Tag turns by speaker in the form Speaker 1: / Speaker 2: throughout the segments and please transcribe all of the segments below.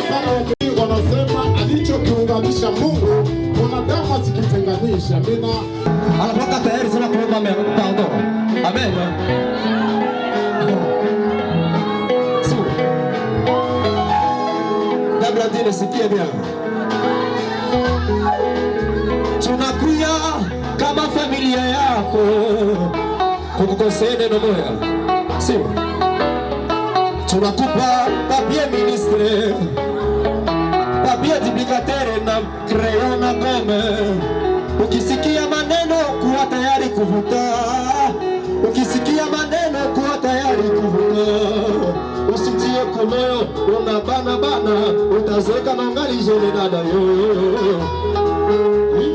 Speaker 1: sana wanasema alichokiunganisha Mungu mwanadamu asikitenganisha. Amina.
Speaker 2: Anatoka tayari sana kuomba pardon. Amen. Dabla dile sikia bien. Tunakuya kama familia yako kukukosea neno moja. Sio. Tunakupa papier ministre, papier duplicateur na crayon na gomme. Ukisikia maneno kuwa tayari kuvuta, ukisikia maneno kuwa tayari kuvuta. Usitie kumoyo unabana utazeka na ngali jene dada yo.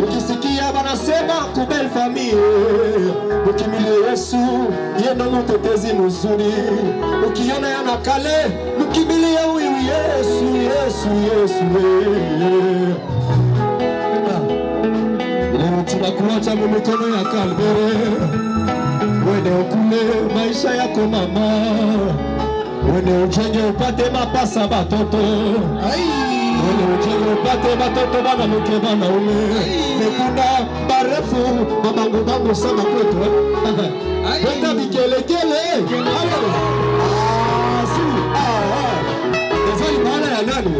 Speaker 2: Ukisikia banasema kubel famille, ukimilie Yesu yendo mtetezi mzuri. Ukiona yana kale mkimilie huyu Yesu. Leo tunakuacha mikono ya Kalvari. Wende ukule maisha yako mama, wende ujenge upate mapasa batoto. Wende ujenge upate batoto bana mke bana ume. Mekunda barefu mabangu sana kwetu. Wenda vikelekele. Ezali maana ya nani?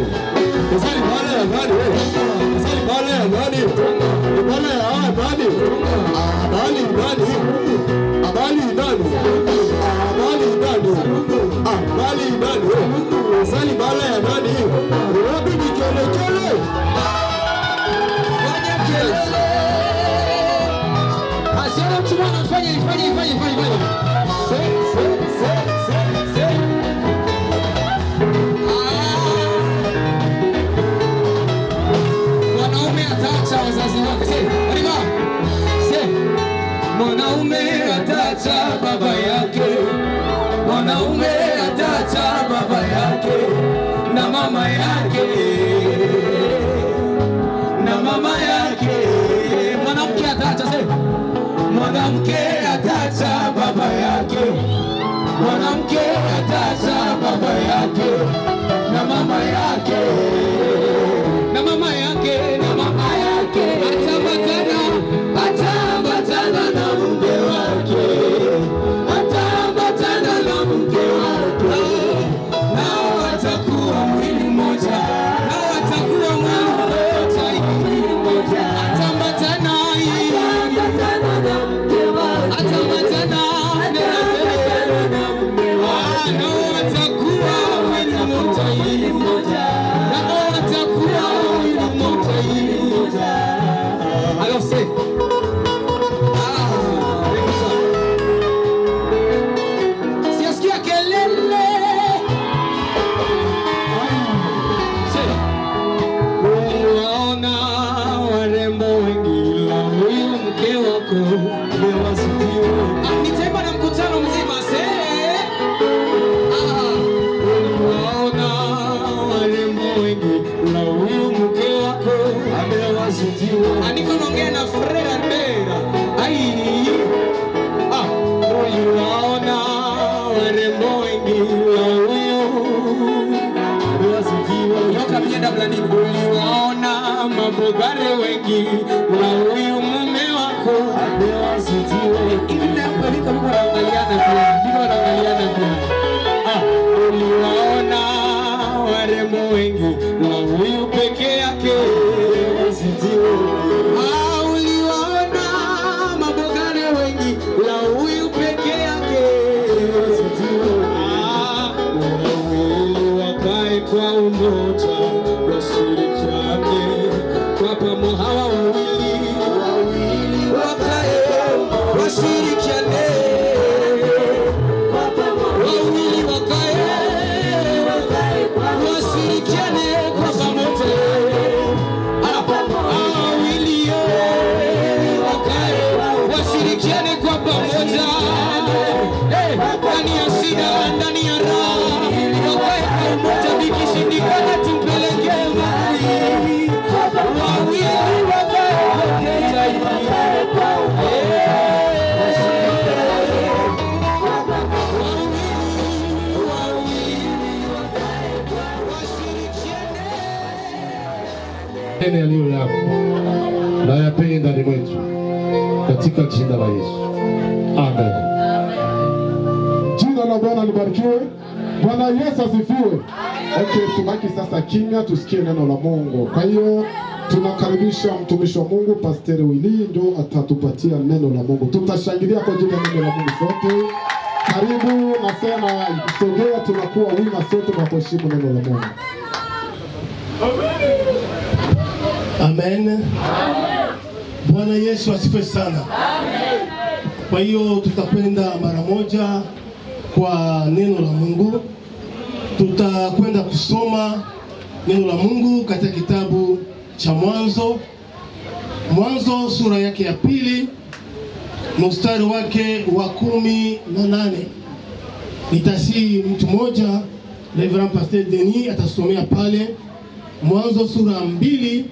Speaker 2: Ezali maana ya nani? Ezali maana ya nani? Maana ya nani? Abali nani? Abali nani? Abali nani? Abali nani? Ezali maana ya nani? Wapi vikelekele? Fanya kelele. Asema mtumana fanya. Mwanaume atacha baba yake, mwanaume atacha baba yake na mama yake, mwanamke atacha mwanamke atacha baba yake, mwanamke atacha baba yake na mama yake, ataambatana na mke wake, nao watakuwa mwili mmoja, ataambatana na mke wake, nao watakuwa mwili mmoja. Alors c'est siasikia kelele. Uliwaona warembo wengi, la huyu mke wako amewazidi. Nitemba na mkutano mzima uliwaona warembo wengi, la huyu mke wako amewazidi. Aniko naongea na Frera Ndera. Uliwaona warembo wengi, huyu amewazidiwa. Yoka mienda blani. Uliwaona mabogare wengi, huyu mume wako amewazidiwa. Hivi ndio liko wanaangaliana pia. Uliwaona warembo wengi, huyu peke yake amewazidiwa. Uliwaona mabogare wengi, huyu peke yake amewazidiwa. Wawili wakae kwa umoja, washirikiane kwa pamoja. Hawa wawili wakae washirikiane kwa pamoja. Wawili wakae washirikiane kwa pamoja. Wawili wakae washirikiane kwa pamoja. Ndani ya shida, ndani ya raha, wakae kwa umoja. Vikishindikana tumpeleke Mungu.
Speaker 1: Nene yaliyo yako na yapende ndani mwetu katika jina la Yesu. Amen. Jina la Bwana libarikiwe. Bwana Yesu asifiwe. Okay, tubaki sasa kimya tusikie neno la Mungu. Kwa hiyo tunakaribisha mtumishi wa Mungu Pastor Willy ndio atatupatia neno la Mungu. Tutashangilia kwa ajili ya neno la Mungu sote. Karibu na sana sogea, tunakuwa wima sote kwa kuheshimu neno la Mungu.
Speaker 3: Amen. Bwana Yesu asifiwe sana. Amen. Kwa hiyo tutakwenda mara moja kwa neno la Mungu. Tutakwenda kusoma neno la Mungu katika kitabu cha Mwanzo sura yake ya 2 mstari wake wa 18. Nitasi mtu mmoja, Reverend Pastor Denis atasomea pale Mwanzo sura 2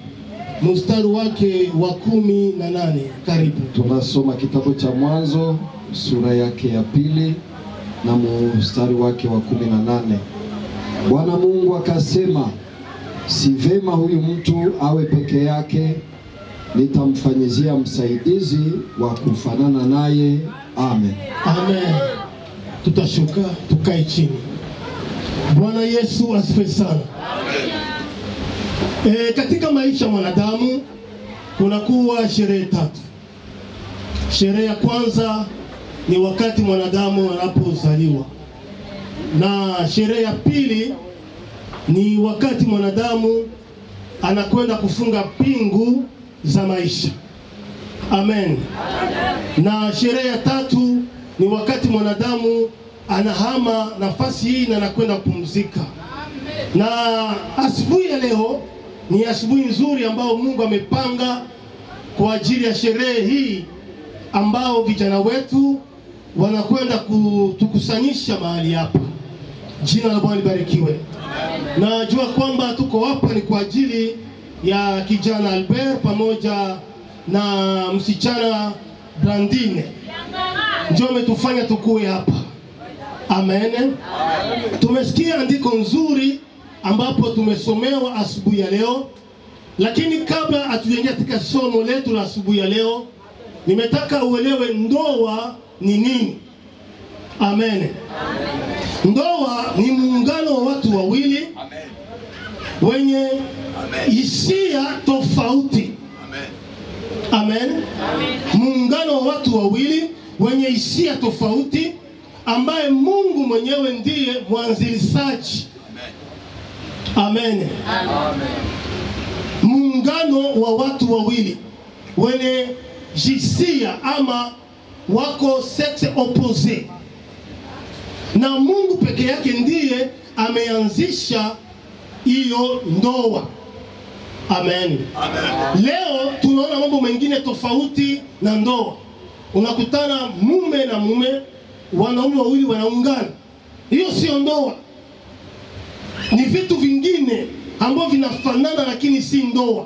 Speaker 3: mstari wake wa 18. Karibu.
Speaker 4: Tunasoma kitabu cha Mwanzo sura yake ya 2 na mstari wake wa 18. Bwana Mungu akasema, si vema huyu mtu awe peke yake, nitamfanyizia msaidizi wa kufanana naye. Amen.
Speaker 3: Amen. Tutashuka tukae chini. Bwana Yesu asifiwe sana. Katika maisha mwanadamu kunakuwa sherehe 3. Sherehe ya kwanza ni wakati mwanadamu anapozaliwa, na sherehe ya pili ni wakati mwanadamu anakwenda kufunga pingu za maisha. Amen. Na sherehe ya 3 ni wakati mwanadamu anahama nafasi hii na anakwenda kupumzika. Na asubuhi ya leo ni asubuhi nzuri ambao Mungu amepanga kwa ajili ya sherehe hii, ambao vijana wetu wanakwenda kutukusanyisha mahali hapa. Jina la Bwana libarikiwe. Najua kwamba tuko hapa ni kwa ajili ya kijana Albert pamoja na msichana Brandine. Ndio umetufanya tukue hapa. Amen. Tumesikia andiko nzuri ambapo tumesomewa asubuhi ya leo, lakini kabla hatujaingia katika somo letu la asubuhi ya leo, nimetaka uelewe ndoa ni nini. Amen. Ndoa ni muungano wa watu wawili wenye hisia tofauti. Amen. Muungano wa watu wawili wenye hisia tofauti, ambaye Mungu mwenyewe ndiye mwanzilishaji. Amen. Muungano wa watu wawili wenye jinsia ama wako sex opposite, na Mungu peke yake ndiye ameanzisha hiyo ndoa. Amen. Leo tunaona mambo mengine tofauti na ndoa. Unakutana mume na mume, wanaume wawili wanaungana. Hiyo sio ndoa. Ni vitu vingine ambavyo vinafanana lakini si ndoa.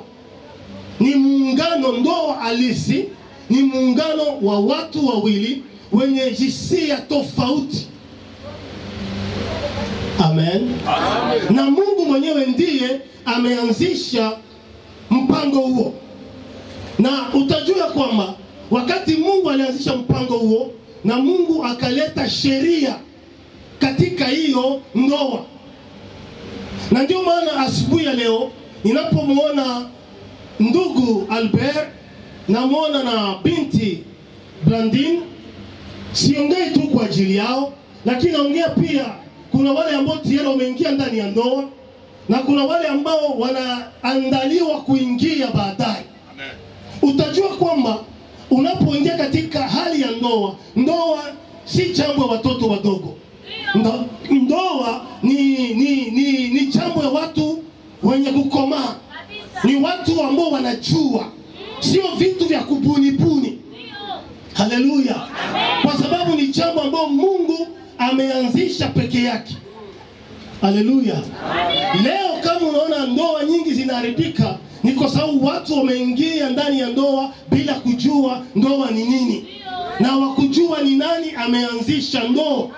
Speaker 3: Ni muungano. Ndoa halisi ni muungano wa watu wawili wenye jinsia tofauti. Amen. Amen. Na Mungu mwenyewe ndiye ameanzisha mpango huo. Na utajua kwamba wakati Mungu alianzisha mpango huo, na Mungu akaleta sheria katika hiyo ndoa. Na ndio maana asubuhi ya leo ninapomuona ndugu Albert na muona na binti Blandine, siongei tu kwa ajili yao, lakini naongea pia kuna wale ambao tayari wameingia ndani ya ndoa na kuna wale ambao wanaandaliwa kuingia baadaye. Utajua kwamba unapoingia katika hali ya ndoa, ndoa si jambo ya watoto wadogo. Ndoa ni jambo ya watu wenye kukomaa. Ni watu ambao wanajua, sio vitu vya kubunibuni. Haleluya. Kwa sababu ni jambo ambalo Mungu ameanzisha peke yake. Haleluya. Leo kama unaona ndoa nyingi zinaharibika, ni kwa sababu watu wameingia ndani ya ndoa bila kujua ndoa ni nini, na wakujua ni nani ameanzisha ndoa.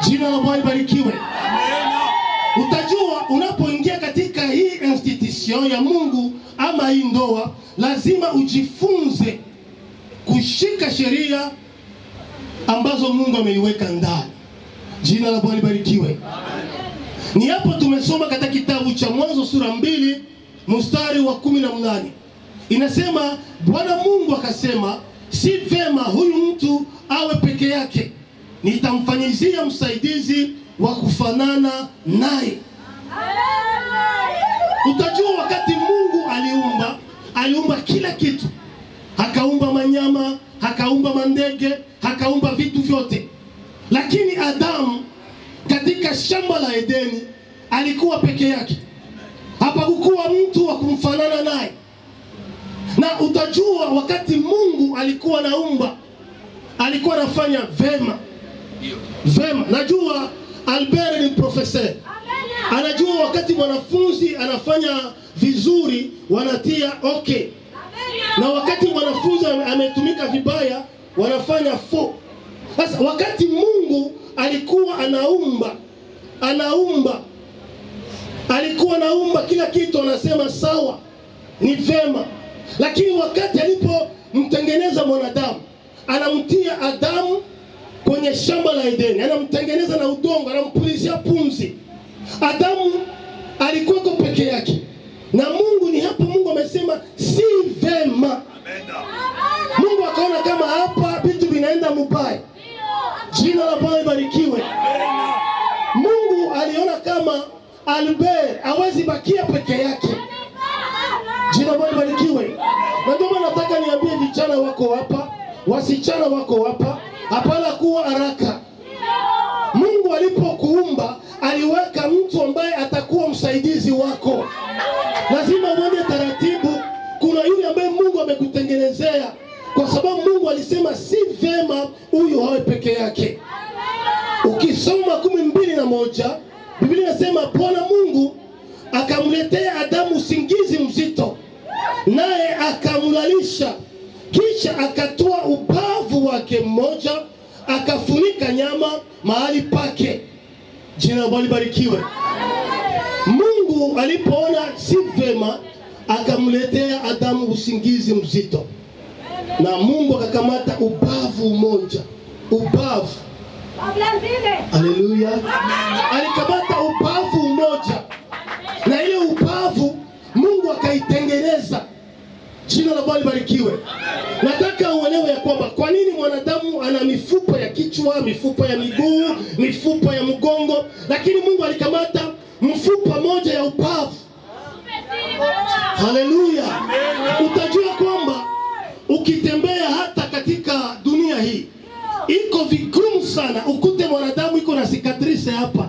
Speaker 3: Jina la Bwana libarikiwe. Utajua unapoingia katika hii institution mission ya Mungu ama hii ndoa, lazima ujifunze kushika sheria ambazo Mungu ameiweka ndani. Jina la Bwana libarikiwe. Ni hapo tumesoma katika kitabu cha Mwanzo sura 2 mstari wa 18. Inasema Bwana Mungu akasema, si vema huyu mtu awe peke yake, nitamfanyizia msaidizi wa kufanana naye. Utajua wakati Mungu aliumba kila kitu. Akaumba manyama, akaumba mandege, akaumba vitu vyote. Lakini Adamu katika shamba la Edeni alikuwa peke yake. Hapakuwa mtu wa kumfanana naye. Na utajua wakati Mungu alikuwa naumba, alikuwa anafanya vema. Najua Albert ni professor. Anajua wakati mwanafunzi anafanya vizuri wanatia okay. Na wakati mwanafunzi ametumika vibaya wanafanya fo. Sasa wakati Mungu alikuwa alikuwa anaumba kila kitu, anasema sawa, ni vema. Lakini wakati alipomtengeneza mwanadamu, anamtia Adamu kwenye shamba la Edeni, anamtengeneza na udongo, anampulizia pumzi. Adamu alikuwa peke yake na Mungu. Ni hapo Mungu amesema si vema. Mungu akaona kama hapa vitu vinaenda mubaya. Jina la Bwana libarikiwe. Mungu aliona kama Albert hawezi bakia peke yake. Jina la Bwana libarikiwe. Na ndio maana nataka niambie vijana wako hapa, wasichana wako hapa, hapana kuwa haraka. Mungu alipokuumba aliweka mtu ambaye atakuwa msaidizi wako. Lazima uende taratibu. Kuna yule ambaye Mungu amekutengenezea, kwa sababu Mungu alisema si vema huyu hawe peke yake. Ukisoma 12:1 Biblia inasema Bwana Mungu akamletea Adamu usingizi mzito, naye akamlalisha, kisha akatoa ubavu wake mmoja, akafunika nyama mahali pake. Jina la Bwana libarikiwe. Mungu alipoona si vema, akamletea Adamu usingizi mzito, na Mungu akakamata ubavu mmoja. Ubavu. Haleluya. Alikamata ubavu mmoja, na ile ubavu Mungu akaitengeneza. Jina la Bwana libarikiwe. Nataka uelewe ya kwamba kwa nini mwanadamu ana mifupa ya kichwa, mifupa ya miguu, mifupa ya mgongo, lakini Mungu alikamata mfupa moja ya ubavu. Haleluya. Utajua kwamba ukitembea hata katika dunia hii, iko vigumu sana ukute mwanadamu iko na cicatrice hapa.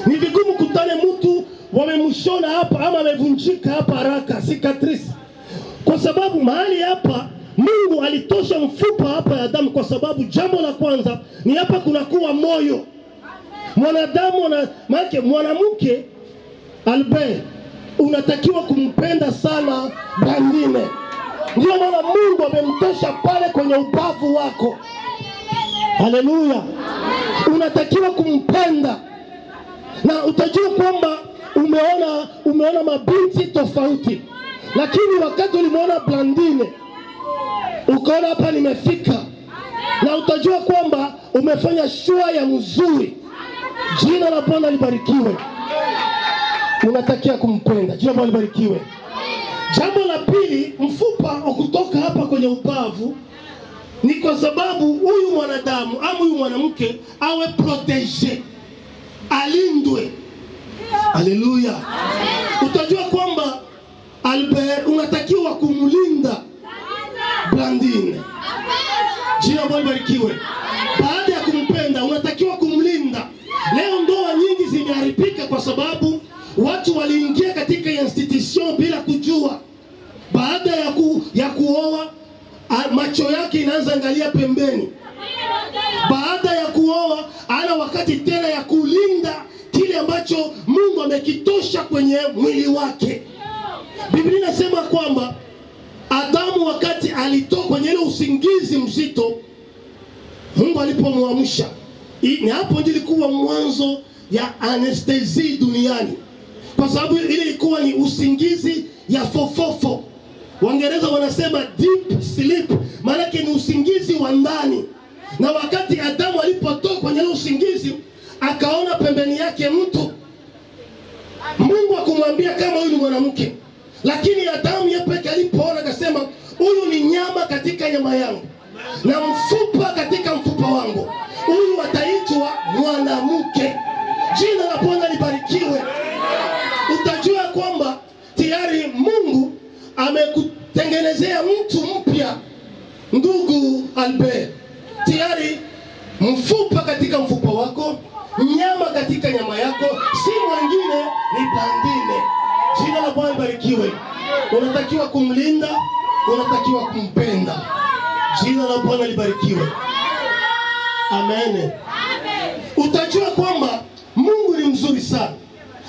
Speaker 3: Ni vigumu kutane mtu wamemshona hapa ama amevunjika hapa haraka cicatrice. Kwa sababu mahali hapa Mungu alitosha mfupa hapa ya Adamu, kwa sababu jambo la kwanza ni hapa kunakuwa moyo. Mwanadamu na mwanamke Albert unatakiwa kumpenda sana Blandine. Ndio maana Mungu amemtosha pale kwenye ubavu wako. Haleluya. Unatakiwa kumpenda. Na utajua kwamba umeona mabinti tofauti. Lakini wakati ulimuona Blandine, ukaona hapa nimefika. Na utajua kwamba umefanya shua ya mzuri. Jina la Bwana libarikiwe. Unatakiwa kumpenda. Jina la Bwana libarikiwe. Jambo la pili, mfupa kutoka hapa kwenye ubavu ni kwa sababu huyu mwanadamu ama huyu mwanamke awe protege, alindwe. Haleluya. Utajua kwamba Albert unatakiwa kumlinda Blandine. Jina la Bwana libarikiwe. Baada ya kumpenda unatakiwa kumlinda. Leo ndoa nyingi zimeharibika kwa sababu watu waliingia katika institution bila kujua. Baada ya kuoa, macho yake inaanza angalia pembeni. Baada ya kuoa, ana wakati tena ya kulinda kile ambacho Mungu amekitosha kwenye mwili wake. Biblia inasema kwamba Adamu wakati alitoka kwenye ile usingizi mzito, Mungu alipomwamsha, ni hapo ndilikuwa mwanzo ya anestesi duniani. kwa sababu ile ilikuwa ni usingizi ya fofofo. Waingereza wanasema deep sleep, maana ni usingizi wa ndani. Na wakati Adamu alipotoka kwenye usingizi, akaona pembeni yake mtu. Mungu akumwambia kama huyu ni mwanamke, lakini Adamu yeye peke alipoona akasema, huyu ni nyama katika nyama yangu na mfupa katika mfupa wangu, huyu ataitwa mwanamke. Jina la Bwana libarikiwe. Utajua kwamba tayari Mungu amekutengenezea mtu mpya, ndugu Albert. Tayari mfupa katika mfupa wako, nyama katika nyama yako, si mwingine ni Blandine. Jina la Bwana libarikiwe. Unatakiwa kumlinda, unatakiwa kumpenda. Jina la Bwana libarikiwe. Amen. Utajua kwamba Mungu ni mzuri sana,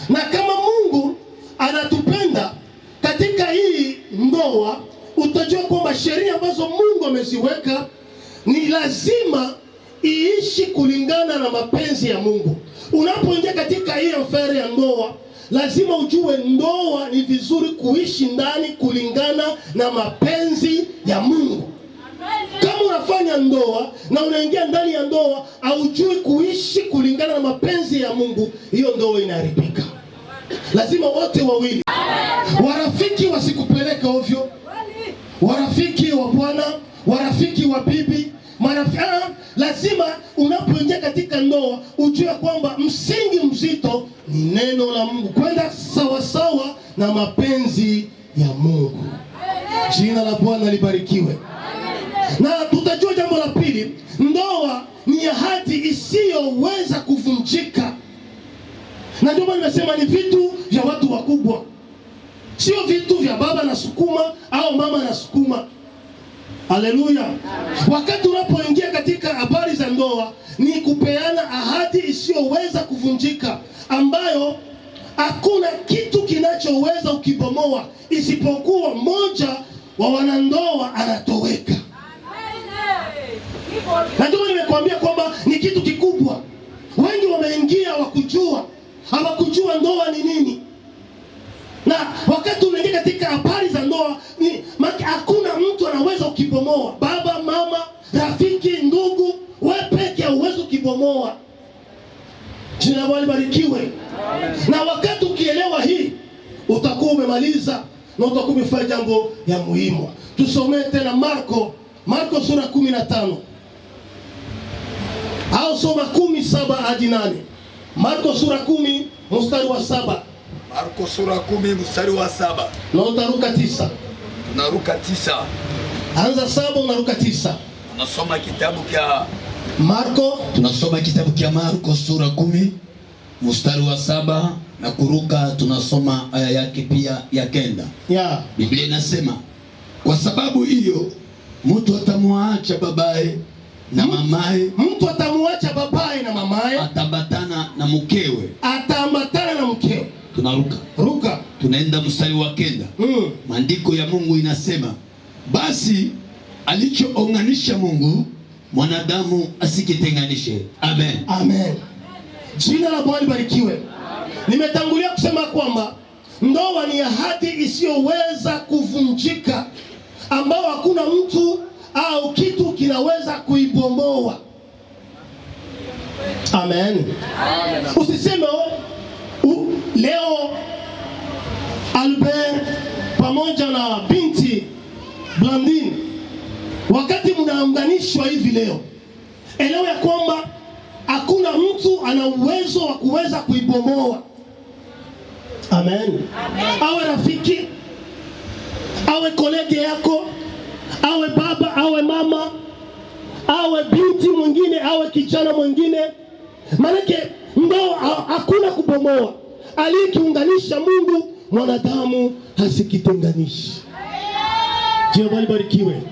Speaker 3: na kama Mungu anatupenda katika hii ndoa, utajua kwamba sheria ambazo Mungu ameziweka ni lazima iishi kulingana na mapenzi ya Mungu. Unapoingia katika hii affaire ya ndoa, lazima ujue ndoa ni vizuri kuishi ndani kulingana na mapenzi ya Mungu. Kama unafanya ndoa na unaingia ndani ya ndoa haujui kuishi kulingana na mapenzi ya Mungu, hiyo ndoa inaharibika. Lazima wote wawili, warafiki wasikupeleke ovyo, warafiki wa bwana, warafiki wa bibi, marafiki. Lazima unapoingia katika ndoa ujue kwamba msingi mzito ni neno la Mungu, kwenda sawa sawa na mapenzi ya Mungu. Jina la Bwana libarikiwe. Na tutajua jambo la pili, ndoa ni ahadi isiyoweza kuvunjika. Na ndio maana nimesema ni vitu vya watu wakubwa, sio vitu vya baba na sukuma au mama na sukuma. Haleluya. Wakati unapoingia katika habari za ndoa, ni kupeana ahadi isiyoweza kuvunjika, ambayo hakuna kitu kinachoweza ukibomoa isipokuwa mmoja wa wanandoa anatoweka. Na ndio nimekuambia kwamba ni kitu kikubwa. Wengi wameingia hawakujua ndoa ni nini. Na wakati unaingia katika habari za ndoa, hakuna mtu anaweza ukibomoa. Baba, mama, rafiki, ndugu, wewe peke huwezi ukibomoa. Jina la Bwana libarikiwe. Na wakati ukielewa hii, utakuwa umemaliza na utakuwa umefanya jambo ya muhimu. Tusomee tena Marko sura 15. Au soma 17 hadi 8. Marko sura 10 mstari wa 7.
Speaker 2: Marko sura 10 mstari wa 7.
Speaker 3: Na utaruka 9.
Speaker 2: Tunaruka 9.
Speaker 3: Anza 7 unaruka 9.
Speaker 2: Tunasoma kitabu cha
Speaker 5: Marko sura 10 mstari wa 7 na kuruka, tunasoma aya yake pia ya 9.
Speaker 3: Yeah.
Speaker 5: Biblia inasema, kwa sababu hiyo mtu atamwacha babaye na mamaye, ataambatana na mkewe. Tunaruka, tunaenda mstari wa 9. Maandiko ya Mungu inasema, basi alichounganisha Mungu mwanadamu asikitenganishe. Amen.
Speaker 3: Amen. Jina la Bwana libarikiwe. Nimetangulia kusema kwamba ndoa ni ahadi isiyoweza kuvunjika, ambao hakuna mtu au kitu kinaweza kuibomoa. Amen. Usiseme leo Albert pamoja na binti Blandine, wakati mnaunganishwa hivi leo, elewa ya kwamba hakuna mtu ana uwezo wa kuweza kuibomoa. Amen. Awe rafiki, awe kolege yako, awe baba, awe mama, awe binti mwingine, awe kijana mwingine, manake ndoa hakuna kubomoa. Aliyekiunganisha Mungu, mwanadamu hasikitenganishi. Jina Bwana libarikiwe.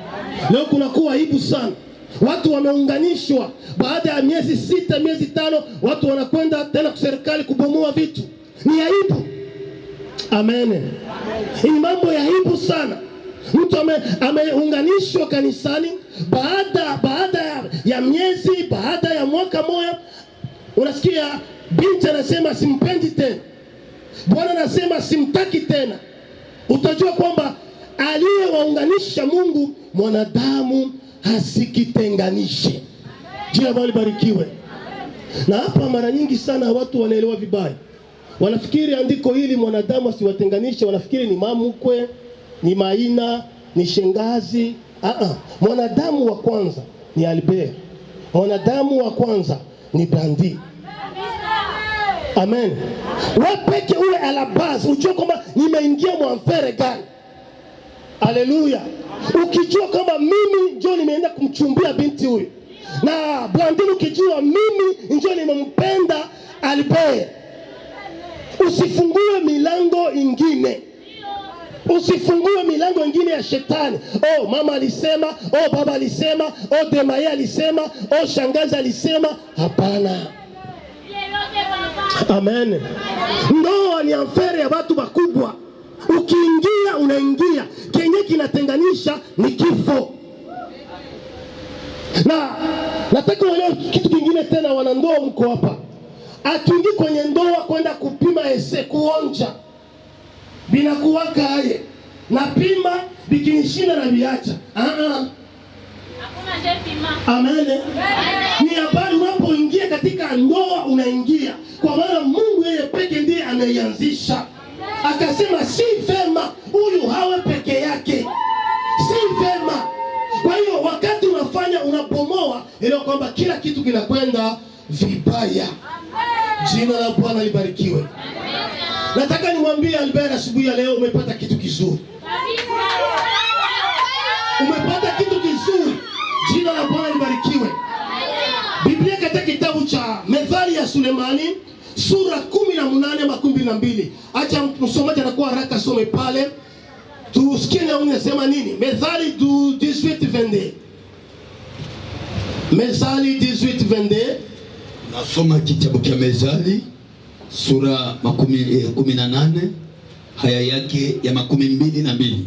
Speaker 3: Leo kunakuwa aibu sana. Watu wameunganishwa, baada ya miezi 6, miezi 5, watu wanakwenda tena kwa serikali kubomoa vitu. Ni aibu. Amen. Ni mambo ya aibu sana. Mtu ameunganishwa kanisani, baada ya miezi, baada ya mwaka moja, unasikia binti anasema simpendi tena. Bwana anasema simtaki tena. Utajua kwamba aliyewaunganisha Mungu, mwanadamu hasikitenganishe. Jina Bwana libarikiwe. Na hapa mara nyingi sana watu wanaelewa vibaya. Wanafikiri andiko hili mwanadamu asiwatenganishe, wanafikiri ni mamukwe, ni maina, ni shengazi. Mwanadamu wa kwanza ni Albert. Mwanadamu wa kwanza ni Brandi. Amen. Wewe peke ule alabaz, ujue kwamba nimeingia mwamfere gani. Haleluya. Ukijua kama mimi ndio nimeenda kumchumbia binti huyu, na Brandi ukijua mimi ndio nimempenda Albert, usifungue milango ingine. Usifungue milango ingine ya shetani. Oh, mama alisema, oh baba alisema, oh Demaye alisema, oh shangazi alisema. Hapana. Amen. Ndoa ni affaire ya watu wakubwa. Ukiingia unaingia. Kenye kinatenganisha ni kifo. Na nataka uelewe kitu kingine tena, wanandoa mko hapa. Akiingi kwenye ndoa kwenda kupima ese kuonja, binakuwaka aye napima bikinishinda na biacha. Hakuna jepima. Amen. Ni habari unapoingia katika ndoa unaingia, kwa maana Mungu yeye peke ndiye anaianzisha. Akasema si vema huyu hawe peke yake, si vema. Kwa hiyo wakati unafanya unapomoa, ile kwamba kila kitu kinakwenda vibaya. Jina la Bwana libarikiwe. Nataka nimwambie Albert asubuhi ya leo, umepata kitu kizuri. Umepata kitu kizuri. Jina la Bwana libarikiwe. Biblia katika kitabu cha Methali ya Sulemani sura 18:12. Acha msomaji anakuwa haraka some pale. Tusikie na unasema nini? Methali 18:22. Methali 18:22.
Speaker 5: Nasoma kitabu cha Methali sura 18 haya yake ya 22.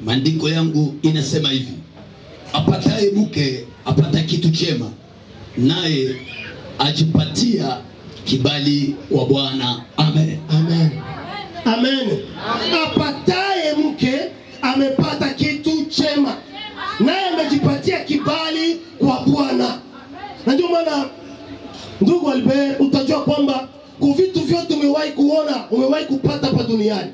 Speaker 5: Maandiko yangu inasema hivi: apataye mke apata kitu chema, naye ajipatia kibali kwa Bwana. Amen.
Speaker 3: Amen. Amen. Apataye mke amepata kitu chema, naye amejipatia kibali kwa Bwana. Na ndio maana ndugu Albert, utajua kwamba kwa vitu vyote umewahi kuona, umewahi kupata hapa duniani,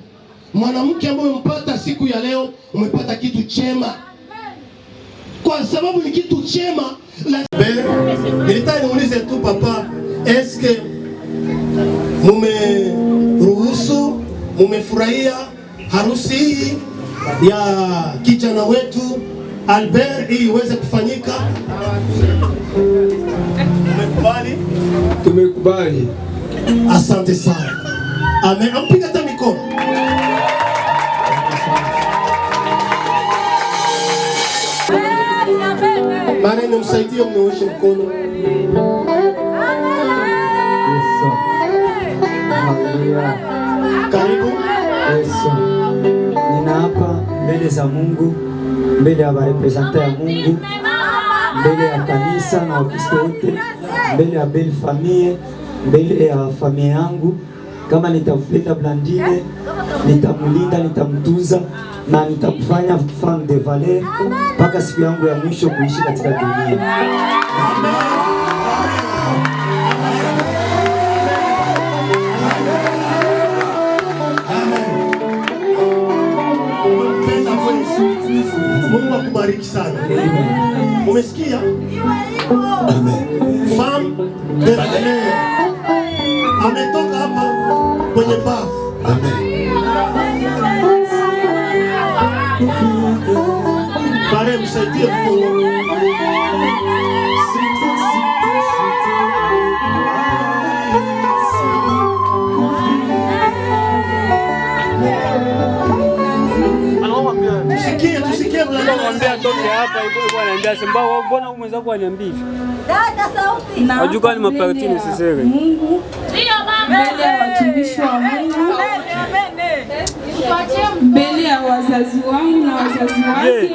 Speaker 3: mwanamke ambaye umempata siku ya leo umepata kitu chema, kwa sababu ni kitu chema. Nilitaka niulize tu papa, eske mumeruhusu, mumefurahia harusi hii ya kijana wetu Albert ili iweze kufanyika? Umekubali?
Speaker 2: Tumekubali.
Speaker 3: Asante sana. Amen. Ampiga hata mikono. Marene msaidie, mnyooshe mkono. Karibu.
Speaker 6: Yesu. Ninaapa mbele za Mungu, mbele ya representante ya Mungu, mbele ya kanisa na Wakristo wote, mbele ya belle famille, mbele ya familia yangu, kama nitampenda Blandine, nitamulinda, nitamtunza na nitamfanya femme de valeur mpaka siku yangu ya mwisho kuishi katika dunia. Amen.
Speaker 3: Mungu akubariki sana. Umesikia? Amen. Femme de valeur ametoka hapa kwenye bafu. Amen. Pare msaidie mkono. Tusikie
Speaker 7: Anamwambia toke hapa, yuko anaambia Simba, mbona mwenzako aniambia hivi? Dada sauti. Najua ni mapartini sisere. Mungu. Ndio mama. Mbele ya watumishi wa Mungu.
Speaker 8: Mbele ya wazazi wangu na wazazi wake.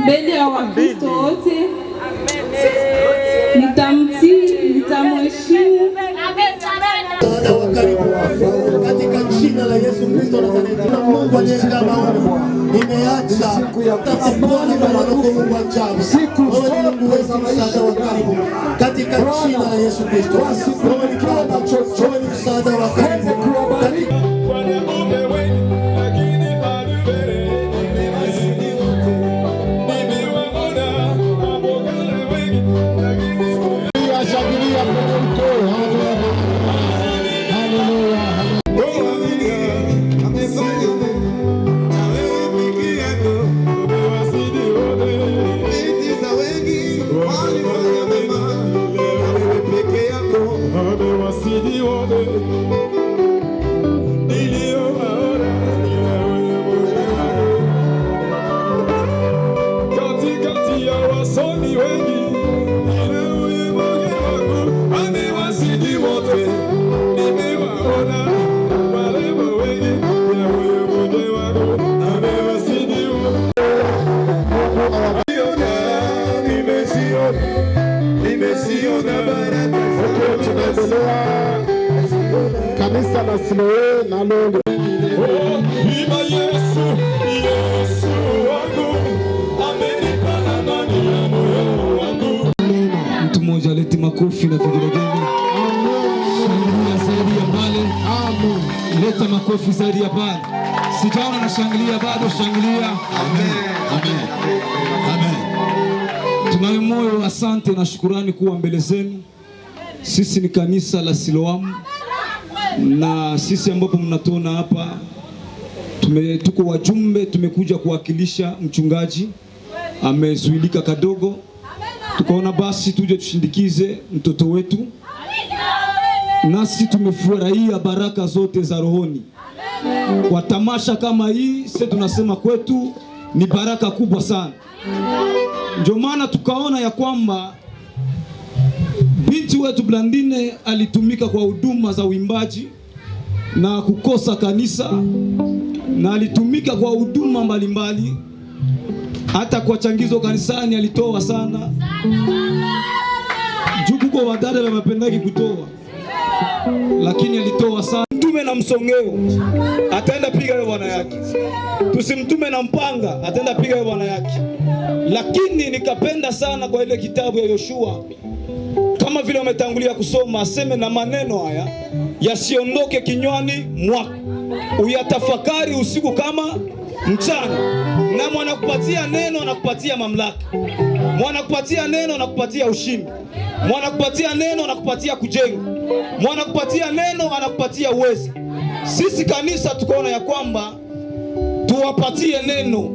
Speaker 8: Mbele ya Wakristo wote. Nitamtii, nitamheshimu.
Speaker 3: Karibu. kwa ajili kama huu. Nimeacha kuona kama Mungu wa ajabu. Wewe ni Mungu wetu, msaada wa karibu katika jina la Yesu Kristo. Wewe ni Baba, wewe ni msaada wa karibu katika
Speaker 1: kanisa la Siloe nalo
Speaker 2: Viva Yesu, Yesu wangu, amenipa amani ya moyo wangu. Mtu mmoja alete makofi na vigelegele. Shangilia zaidi ya pale. Amen. Leta makofi zaidi ya pale. Sijaona na shangilia bado, shangilia. Amen. Amen. Amen. Tunayo moyo asante na shukurani kuwa mbele zenu. Sisi ni kanisa la Siloamu, na sisi ambapo mnatuona hapa tuko wajumbe, tumekuja kuwakilisha mchungaji amezuilika kadogo. Tukaona basi tuje tushindikize mtoto wetu, nasi tumefurahia baraka zote za rohoni. Kwa tamasha kama hii, sisi tunasema kwetu ni baraka kubwa sana. Ndio maana tukaona ya kwamba binti wetu Blandine alitumika kwa huduma za uimbaji na kukosa kanisa, na alitumika kwa huduma mbalimbali, hata kwa changizo kanisani alitoa sana. Juku kwa wadada wamependaki kutoa, lakini alitoa sana. Mtume na msongeo ataenda piga yeye bwana yake, tusimtume na mpanga ataenda piga yeye bwana yake. Lakini nikapenda sana kwa ile kitabu ya Yoshua, kama vile wametangulia kusoma, aseme na maneno haya yasiondoke kinywani mwako, uyatafakari usiku kama mchana. Na mwanakupatia neno anakupatia mamlaka, mwanakupatia neno anakupatia ushindi, mwanakupatia neno anakupatia kujenga, mwanakupatia neno anakupatia uwezo. Sisi kanisa tukaona ya kwamba tuwapatie neno.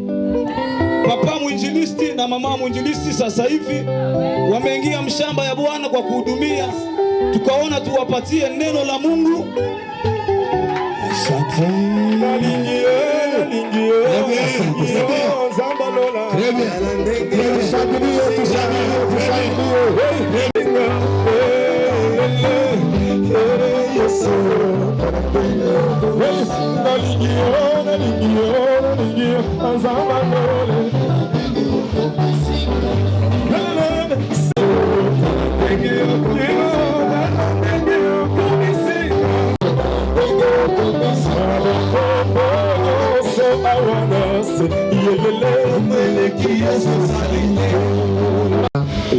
Speaker 2: Papa mwinjilisti na mama mwinjilisti sasa hivi wameingia mshamba ya Bwana kwa kuhudumia, tukaona tuwapatie neno la Mungu.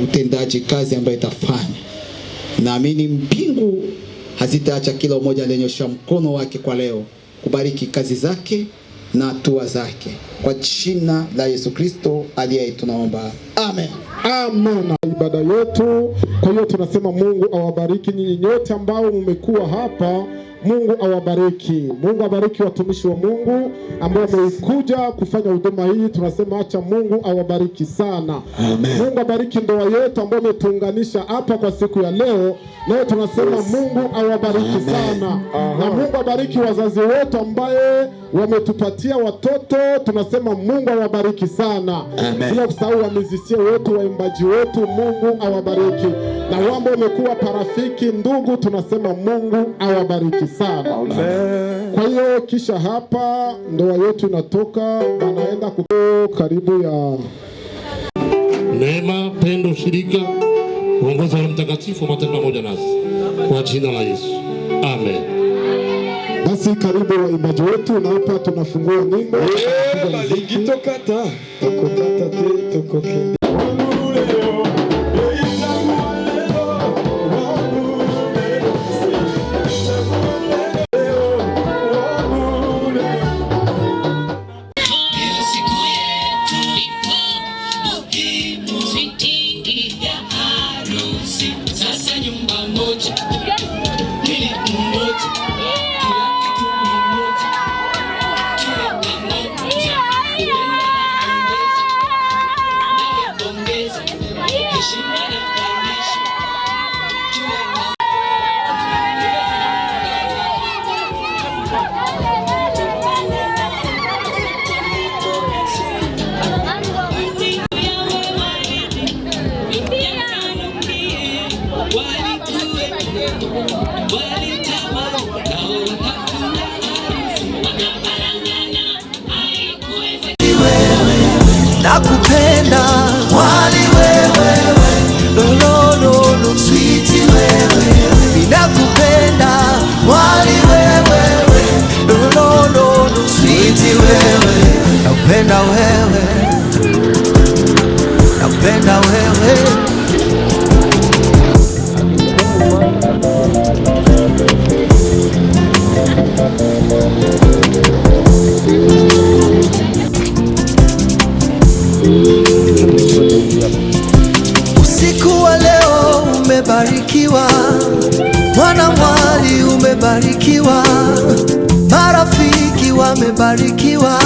Speaker 5: Utendaji kazi ambayo itafanya, naamini mbingu hazitaacha kila mmoja lenyosha mkono wake kwa leo kubariki kazi zake na hatua zake, kwa jina la Yesu Kristo aliye tunaomba, amen.
Speaker 1: Amen. Ibada yetu, kwa hiyo tunasema Mungu awabariki nyinyi nyote ambao mmekuwa hapa. Mungu awabariki. Mungu awabariki watumishi wa Mungu ambao wamekuja kufanya huduma hii. Tunasema acha Mungu awabariki sana. Amen. Mungu awabariki ndoa yetu ambao umetuunganisha hapa kwa siku ya leo. Leo tunasema Mungu awabariki sana. Na Mungu awabariki wazazi wetu ambaye wametupatia watoto. Tunasema Mungu awabariki sana. Bila kusahau wamizisia wetu, waimbaji wetu, Mungu awabariki. Na wambo wamekuwa parafiki, ndugu, tunasema Mungu awabariki sana. Amen. Kwa hiyo kisha hapa ndoa yetu inatoka, wanaenda karibu ya
Speaker 9: neema, pendo, shirika, uongozi wa Mtakatifu matendo pamoja nasi, kwa jina la Yesu. Amen. Basi
Speaker 1: Basi karibu waimbaji wetu, na hapa tunafungua nyimbo.
Speaker 2: Tokata te tokokende.
Speaker 10: Nakupenda wali wewe, lolo sweetie wewe. Nakupenda wali wewe, lolo sweetie wewe. Nakupenda wewe, nakupenda wewe. Usiku wa leo umebarikiwa, mwana mwali umebarikiwa, marafiki wamebarikiwa,